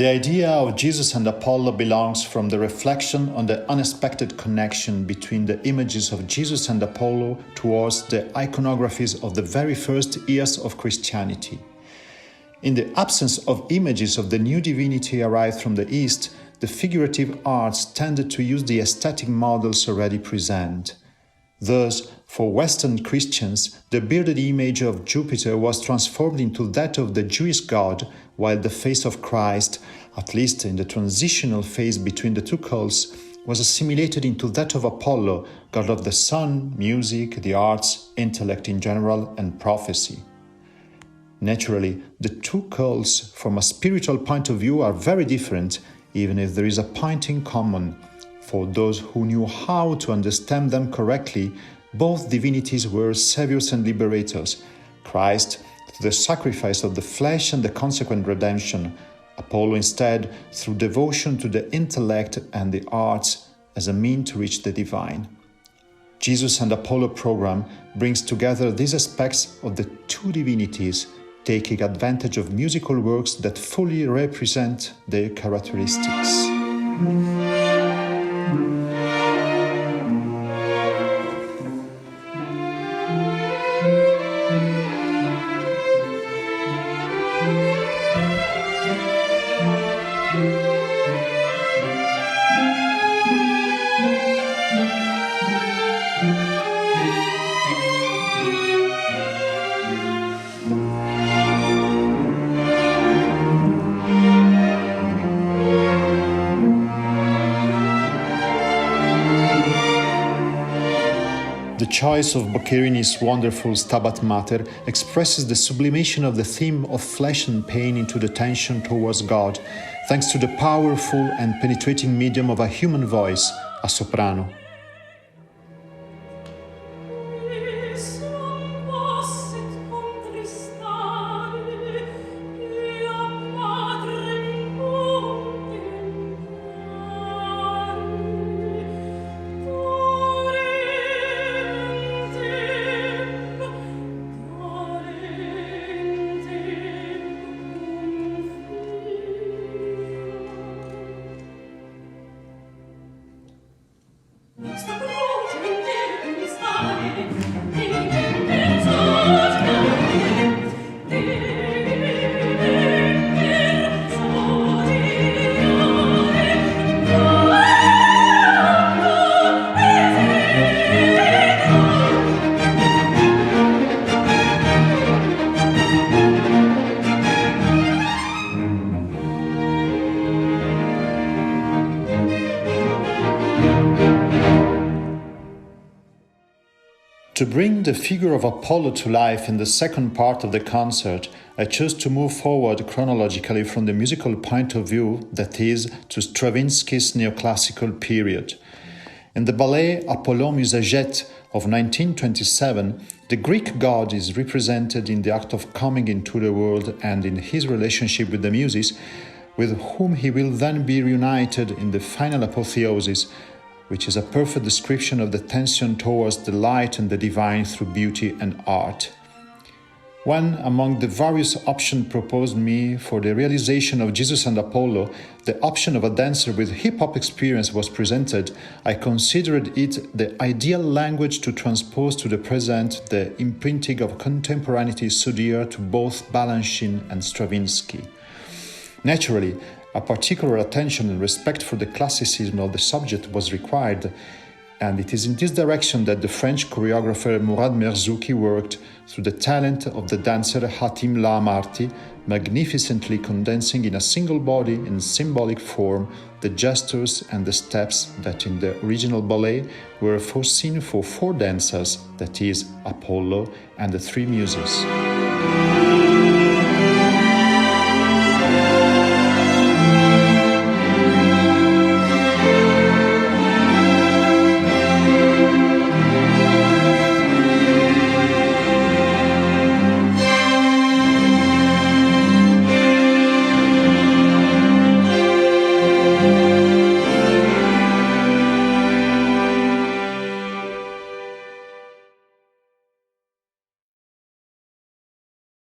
The idea of Jesus and Apollo belongs from the reflection on the unexpected connection between the images of Jesus and Apollo towards the iconographies of the very first years of Christianity. In the absence of images of the new divinity arrived from the East, the figurative arts tended to use the aesthetic models already present. Thus, for Western Christians, the bearded image of Jupiter was transformed into that of the Jewish god, while the face of Christ, at least in the transitional phase between the two cults, was assimilated into that of Apollo, god of the sun, music, the arts, intellect in general, and prophecy. Naturally, the two cults, from a spiritual point of view, are very different, even if there is a point in common. For those who knew how to understand them correctly, both divinities were saviors and liberators. Christ, through the sacrifice of the flesh and the consequent redemption. Apollo instead, through devotion to the intellect and the arts as a mean to reach the divine. Jesus and Apollo program brings together these aspects of the two divinities, taking advantage of musical works that fully represent their characteristics. The choice of Boccherini's wonderful Stabat Mater expresses the sublimation of the theme of flesh and pain into the tension towards God, thanks to the powerful and penetrating medium of a human voice, a soprano. To bring the figure of Apollo to life in the second part of the concert, I chose to move forward chronologically from the musical point of view, that is, to Stravinsky's neoclassical period. In the ballet Apollon Musagète of 1927, the Greek god is represented in the act of coming into the world and in his relationship with the Muses, with whom he will then be reunited in the final apotheosis, which is a perfect description of the tension towards the light and the divine through beauty and art. When, among the various options proposed me for the realization of Jesus and Apollo, the option of a dancer with hip-hop experience was presented, I considered it the ideal language to transpose to the present the imprinting of contemporaneity so dear to both Balanchine and Stravinsky. Naturally, a particular attention and respect for the classicism of the subject was required, And it is in this direction that the French choreographer Mourad Merzouki worked through the talent of the dancer H.Laamarti, magnificently condensing in a single body in symbolic form the gestures and the steps that in the original ballet were foreseen for 4 dancers, that is, Apollo and the 3 muses.